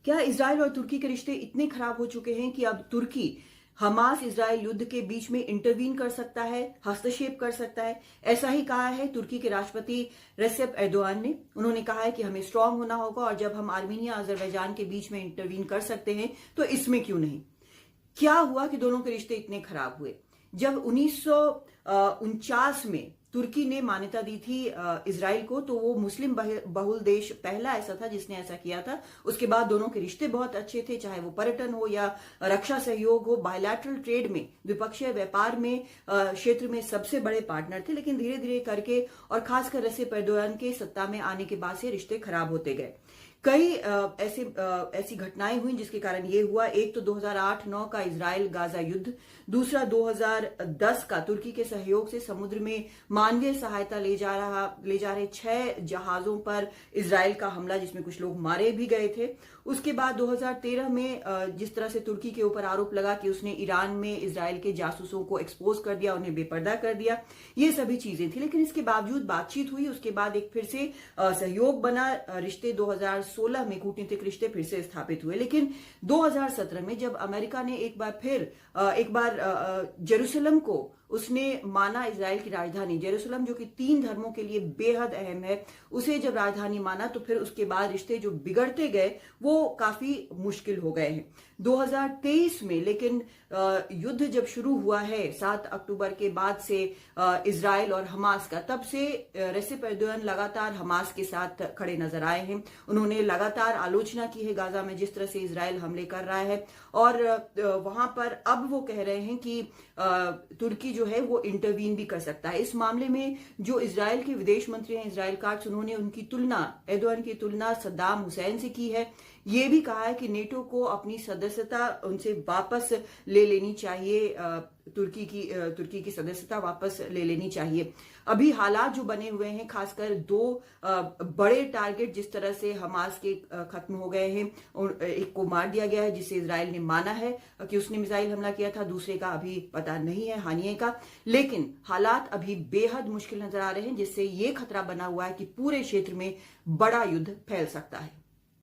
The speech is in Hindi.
क्या इजराइल और तुर्की के रिश्ते इतने खराब हो चुके हैं कि अब तुर्की हमास इजराइल युद्ध के बीच में इंटरवीन कर सकता है, हस्तक्षेप कर सकता है? ऐसा ही कहा है तुर्की के राष्ट्रपति रेसेप एर्दोआन ने। उन्होंने कहा है कि हमें स्ट्रांग होना होगा और जब हम आर्मीनिया अजरबैजान के बीच में इंटरवीन कर सकते हैं तो इसमें क्यों नहीं। क्या हुआ कि दोनों के रिश्ते इतने खराब हुए? जब 1949 में तुर्की ने मान्यता दी थी इजराइल को, तो वो मुस्लिम बहुल देश पहला ऐसा था जिसने ऐसा किया था। उसके बाद दोनों के रिश्ते बहुत अच्छे थे, चाहे वो पर्यटन हो या रक्षा सहयोग हो। बायलैटरल ट्रेड में, द्विपक्षीय व्यापार में क्षेत्र में सबसे बड़े पार्टनर थे। लेकिन धीरे धीरे करके और खासकर रेसेप एर्दोआन के सत्ता में आने के बाद से रिश्ते खराब होते गए। कई ऐसी घटनाएं हुई जिसके कारण ये हुआ। एक तो 2008-9 का इजराइल गाजा युद्ध, दूसरा 2010 का तुर्की के सहयोग से समुद्र में मानवीय सहायता ले जा रहे 6 जहाजों पर इजराइल का हमला, जिसमें कुछ लोग मारे भी गए थे। उसके बाद 2013 में जिस तरह से तुर्की के ऊपर आरोप लगा कि उसने ईरान में इजराइल के जासूसों को एक्सपोज कर दिया, उन्हें बेपर्दा कर दिया, ये सभी चीजें थी। लेकिन इसके बावजूद बातचीत हुई, उसके बाद एक फिर से सहयोग बना। रिश्ते 2016 में कूटनीतिक रिश्ते फिर से स्थापित हुए। लेकिन 2017 में जब अमेरिका ने एक बार जेरूसलम को उसने माना इजराइल की राजधानी, जेरूसलम जो कि 3 धर्मों के लिए बेहद अहम है, उसे जब राजधानी माना तो फिर उसके बाद रिश्ते जो बिगड़ते गए वो काफी मुश्किल हो गए हैं। 2023 में लेकिन युद्ध जब शुरू हुआ है 7 अक्टूबर के बाद से इजराइल और हमास का, तब से रेसेप एर्दोआन लगातार हमास के साथ खड़े नजर आए हैं। उन्होंने लगातार आलोचना की है गाजा में जिस तरह से इजराइल हमले कर रहा है, और वहां पर अब वो कह रहे हैं कि तुर्की जो है वो इंटरवीन भी कर सकता है इस मामले में। जो इजराइल के विदेश मंत्री हैं इजराइल काट्स, उन्होंने उनकी तुलना, एर्दोआन की तुलना सद्दाम हुसैन से की है। ये भी कहा है कि नेटो को अपनी सदस्यता उनसे वापस ले लेनी चाहिए, तुर्की की सदस्यता वापस ले लेनी चाहिए। अभी हालात जो बने हुए हैं, खासकर 2 बड़े टारगेट जिस तरह से हमास के खत्म हो गए हैं, एक को मार दिया गया है जिसे इजराइल ने माना है कि उसने मिसाइल हमला किया था, दूसरे का अभी पता नहीं है, हानिए का। लेकिन हालात अभी बेहद मुश्किल नजर आ रहे हैं, जिससे ये खतरा बना हुआ है कि पूरे क्षेत्र में बड़ा युद्ध फैल सकता है।